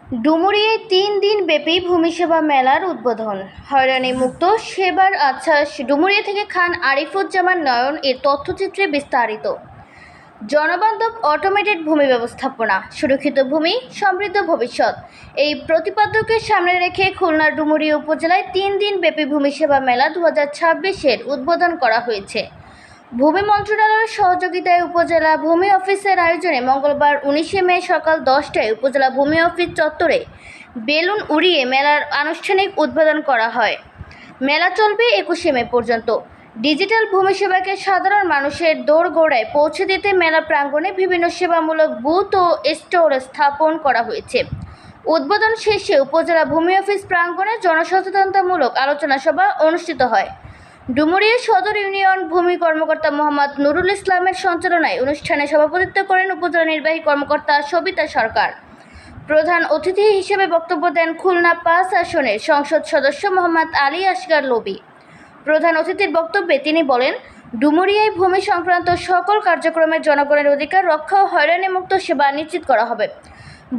ডুমুরিয়ায় ৩ দিনব্যাপী ভূমি সেবা মেলার উদ্বোধন। হয়রানি মুক্ত সেবার আশ্বাস ডুমুরিয়া থেকে খান আরিফুজ্জামান নয়ন এর তথ্যচিত্রে বিস্তারিত। জনবান্ধব অটোমেটেড ভূমি ব্যবস্থাপনা, সুরক্ষিত ভূমি, সমৃদ্ধ ভবিষ্যৎ, এই প্রতিপাদ্যকে সামনে রেখে খুলনার ডুমুরিয়া উপজেলায় ৩ দিনব্যাপী ভূমি সেবা মেলা ২০২৬-এর উদ্বোধন করা হয়েছে। ভূমি মন্ত্রণালয়ের সহযোগিতায় উপজেলা ভূমি অফিসের আয়োজনে মঙ্গলবার ১৯ মে সকাল ১০টায় উপজেলা ভূমি অফিস চত্বরে বেলুন উড়িয়ে মেলার আনুষ্ঠানিক উদ্বোধন করা হয়। মেলা চলবে ২১ মে পর্যন্ত। ডিজিটাল ভূমি সেবাকে সাধারণ মানুষের দোরগোড়ায় পৌঁছে দিতে মেলা প্রাঙ্গণে বিভিন্ন সেবামূলক বুথ ও স্টল স্থাপন করা হয়েছে। উদ্বোধন শেষে উপজেলা ভূমি অফিস প্রাঙ্গণে জনসচেতনতামূলক আলোচনা সভা অনুষ্ঠিত হয়। ডুমুরিয়া সদর ইউনিয়ন ভূমি কর্মকর্তা মোহাম্মদ নুরুল ইসলামের সঞ্চালনায় অনুষ্ঠানে সভাপতিত্ব করেন উপজেলা নির্বাহী কর্মকর্তা সবিতা সরকার। প্রধান অতিথি হিসেবে বক্তব্য দেন খুলনা ৫ আসনের সংসদ সদস্য মোহাম্মদ আলী আসগার লবি। প্রধান অতিথির বক্তব্যে তিনি বলেন, ডুমুরিয়ায় ভূমি সংক্রান্ত সকল কার্যক্রমের জনগণের অধিকার রক্ষা ও হয়রানিমুক্ত সেবা নিশ্চিত করা হবে।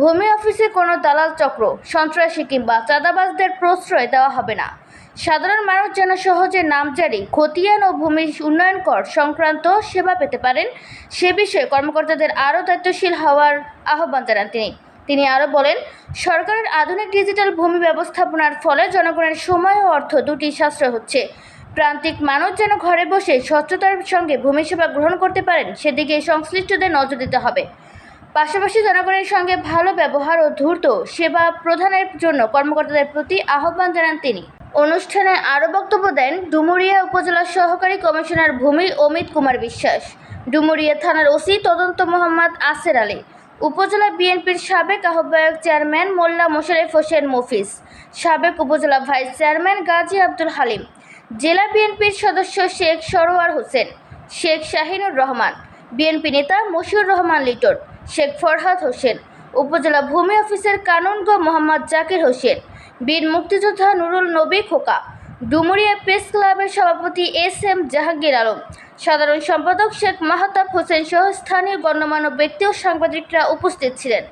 ভূমি অফিসে কোনো দালাল চক্র, সন্ত্রাসী কিংবা চাঁদাবাজদের প্রশ্রয় দেওয়া হবে না। সাধারণ মানুষ যেন সহজে নামজারি, খতিয়ান ও ভূমি উন্নয়ন কর সংক্রান্ত সেবা পেতে পারেন, সে বিষয়ে কর্মকর্তাদের আরও দায়িত্বশীল হওয়ার আহ্বান জানান তিনি আরও বলেন, সরকারের আধুনিক ডিজিটাল ভূমি ব্যবস্থাপনার ফলে জনগণের সময় ও অর্থ দুটি সাশ্রয় হচ্ছে। প্রান্তিক মানুষ যেন ঘরে বসে স্বচ্ছতার সঙ্গে ভূমি সেবা গ্রহণ করতে পারেন, সেদিকে সংশ্লিষ্টদের নজর দিতে হবে। পাশাপাশি জনগণের সঙ্গে ভালো ব্যবহার ও দ্রুত সেবা প্রদানের জন্য কর্মকর্তাদের প্রতি আহ্বান জানান তিনি। অনুষ্ঠানে আরও বক্তব্য দেন ডুমুরিয়া উপজেলার সহকারী কমিশনার ভূমি অমিত কুমার বিশ্বাস, ডুমুরিয়া থানার ওসি তদন্ত মোহাম্মদ আসের আলী, উপজেলা বিএনপির সাবেক আহ্বায়ক চেয়ারম্যান মোল্লা মোশারেফ হোসেন মফিজ, সাবেক উপজেলা ভাইস চেয়ারম্যান গাজী আব্দুল হালিম, জেলা বিএনপির সদস্য শেখ সরোয়ার হোসেন, শেখ শাহিনুর রহমান, বিএনপি নেতা মশিউর রহমান লিটন, শেখ ফরহাদ হোসেন, উপজেলা ভূমি অফিসের কানুনগো মোহাম্মদ জাকির হোসেন, বীর মুক্তিযোদ্ধা নুরুল নবী খোকা, ডুমুরিয়া প্রেস ক্লাবের সভাপতি এস.এম. জাহাঙ্গীর আলম, সাধারণ সম্পাদক শেখ মাহতাব হোসেন সহ স্থানীয় গণ্যমান্য ব্যক্তি ও সাংবাদিকরা উপস্থিত ছিলেন।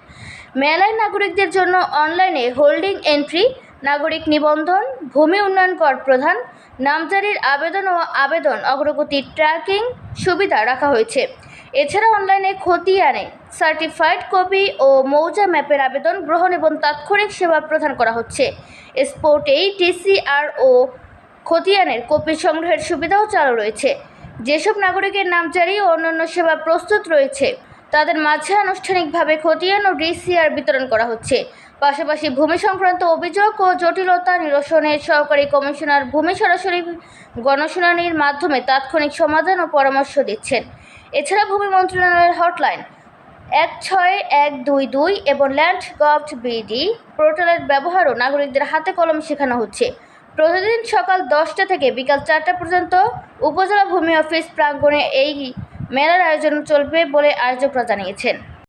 মেলায় নাগরিকদের জন্য অনলাইনে হোল্ডিং এন্ট্রি, নাগরিক নিবন্ধন, ভূমি উন্নয়ন কর প্রদান, নামজারির আবেদন ও আবেদন অগ্রগতি ট্র্যাকিং সুবিধা রাখা হয়েছে। এছাড়া অনলাইনে খতিয়ানে সার্টিফাইড কপি ও মৌজা ম্যাপের আবেদন গ্রহণ এবং তাৎক্ষণিক সেবা প্রদান করা হচ্ছে। স্পটেই টিসিআর ও খতিয়ানের কপি সংগ্রহের সুবিধাও চালু রয়েছে। যেসব নাগরিকের নামজারি ও অন্যান্য সেবা প্রস্তুত রয়েছে তাদের মাঝে আনুষ্ঠানিকভাবে খতিয়ান ও ডিসিআর বিতরণ করা হচ্ছে। পাশাপাশি ভূমি সংক্রান্ত অভিযোগ ও জটিলতা নিরসনে সহকারী কমিশনার ভূমি সরাসরি গণশুনানির মাধ্যমে তাৎক্ষণিক সমাধান ও পরামর্শ দিচ্ছেন। এছাড়া ভূমি মন্ত্রণালয়ের হটলাইন ১৬১২২ এবং ল্যান্ড.গভ.বিডি পোর্টালের ব্যবহারও নাগরিকদের হাতে কলমে শেখানো হচ্ছে। প্রতিদিন সকাল ১০টা থেকে বিকাল ৪টা পর্যন্ত উপজেলা ভূমি অফিস প্রাঙ্গণে এই মেলার আয়োজন চলবে বলে আয়োজকরা জানিয়েছেন।